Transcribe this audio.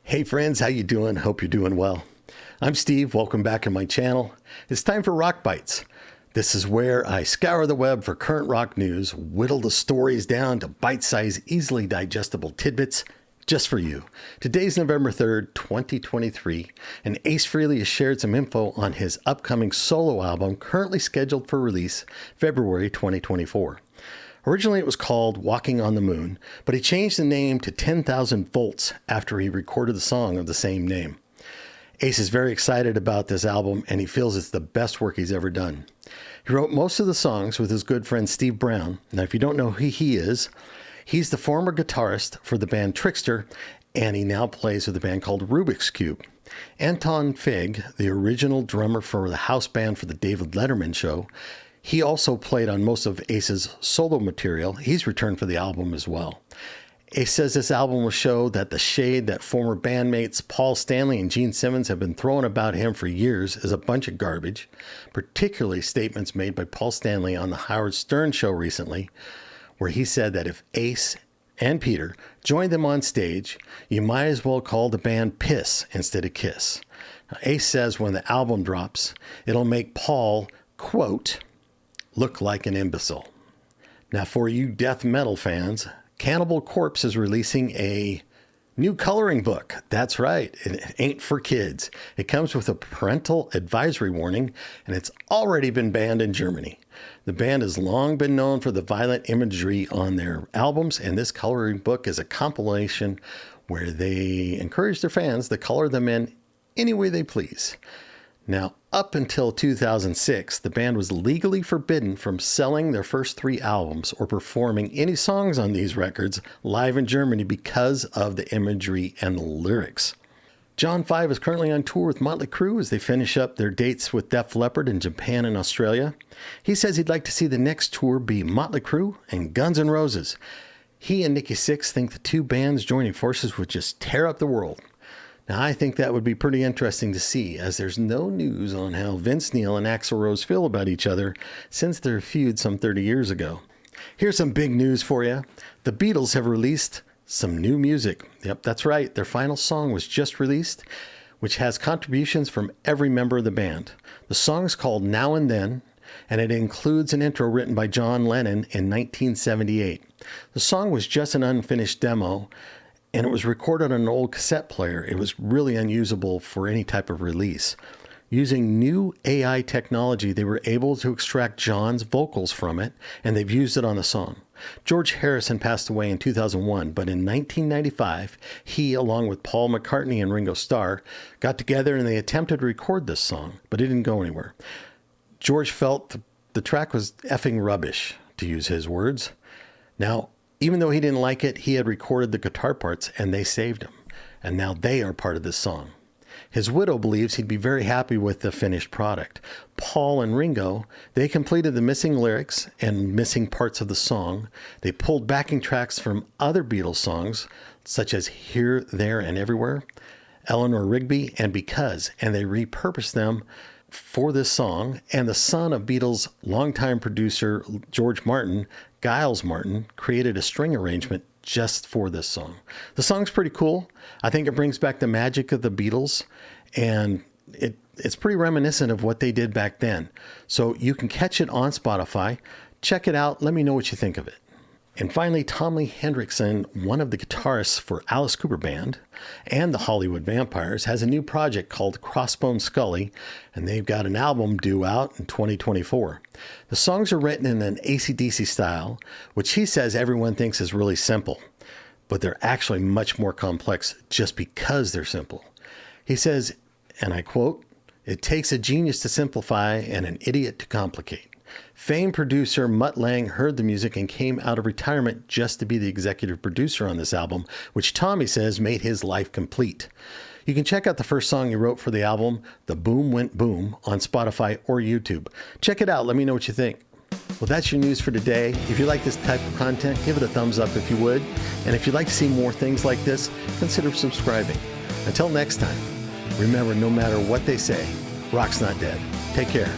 Hey friends, how you doing? Hope you're doing well. I'm Steve. Welcome back to my channel. It's time for Rock Bites. This is where I scour the web for current rock news, whittle the stories down to bite-sized, easily digestible tidbits just for you. Today's November 3rd, 2023, and Ace Frehley has shared some info on his upcoming solo album currently scheduled for release February 2024. Originally, it was called Walking on the Moon, but he changed the name to 10,000 Volts after he recorded the song of the same name. Ace is very excited about this album, and he feels it's the best work he's ever done. He wrote most of the songs with his good friend Steve Brown. Now, if you don't know who he is, he's the former guitarist for the band Trixter, and he now plays with a band called Rubik's Cube. Anton Fig, the original drummer for the house band for the David Letterman Show, he also played on most of Ace's solo material. He's returned for the album as well. Ace says this album will show that the shade that former bandmates Paul Stanley and Gene Simmons have been throwing about him for years is a bunch of garbage, particularly statements made by Paul Stanley on the Howard Stern Show recently, where he said that if Ace and Peter joined them on stage, you might as well call the band Piss instead of Kiss. Now, Ace says when the album drops, it'll make Paul, quote, look like an imbecile. Now, for you death metal fans, Cannibal Corpse is releasing a new coloring book. That's right, it ain't for kids. It comes with a parental advisory warning, and it's already been banned in Germany. The band has long been known for the violent imagery on their albums, and this coloring book is a compilation where they encourage their fans to color them in any way they please. Now, up until 2006, the band was legally forbidden from selling their first 3 albums or performing any songs on these records live in Germany because of the imagery and the lyrics. John 5 is currently on tour with Motley Crue as they finish up their dates with Def Leppard in Japan and Australia. He says he'd like to see the next tour be Motley Crue and Guns N' Roses. He and Nikki Sixx think the two bands joining forces would just tear up the world. Now, I think that would be pretty interesting to see, as there's no news on how Vince Neil and Axl Rose feel about each other since their feud some 30 years ago. Here's some big news for you. The Beatles have released some new music. Yep, that's right. Their final song was just released, which has contributions from every member of the band. The song is called Now and Then, and it includes an intro written by John Lennon in 1978. The song was just an unfinished demo, and it was recorded on an old cassette player. It was really unusable for any type of release. Using new AI technology, they were able to extract John's vocals from it, and they've used it on the song. George Harrison passed away in 2001, but in 1995, he, along with Paul McCartney and Ringo Starr, got together and they attempted to record this song, but it didn't go anywhere. George felt the track was effing rubbish, to use his words. Now, even though he didn't like it, he had recorded the guitar parts and they saved him. And now they are part of this song. His widow believes he'd be very happy with the finished product. Paul and Ringo, they completed the missing lyrics and missing parts of the song. They pulled backing tracks from other Beatles songs, such as Here, There, and Everywhere, Eleanor Rigby, and Because, and they repurposed them for this song. And the son of Beatles' longtime producer George Martin, Giles Martin, created a string arrangement just for this song. The song's pretty cool. I think it brings back the magic of the Beatles, and it's pretty reminiscent of what they did back then. So you can catch it on Spotify. Check it out. Let me know what you think of it. And finally, Tom Lee Hendrickson, one of the guitarists for Alice Cooper Band and the Hollywood Vampires, has a new project called Crossbone Scully, and they've got an album due out in 2024. The songs are written in an AC/DC style, which he says everyone thinks is really simple, but they're actually much more complex just because they're simple. He says, and I quote, "It takes a genius to simplify and an idiot to complicate." Famed producer Mutt Lange heard the music and came out of retirement just to be the executive producer on this album, which Tommy says made his life complete. You can check out the first song he wrote for the album, The Boom Went Boom, on Spotify or YouTube. Check it out. Let me know what you think. Well, that's your news for today. If you like this type of content, give it a thumbs up if you would. And if you'd like to see more things like this, consider subscribing. Until next time, remember, no matter what they say, rock's not dead. Take care.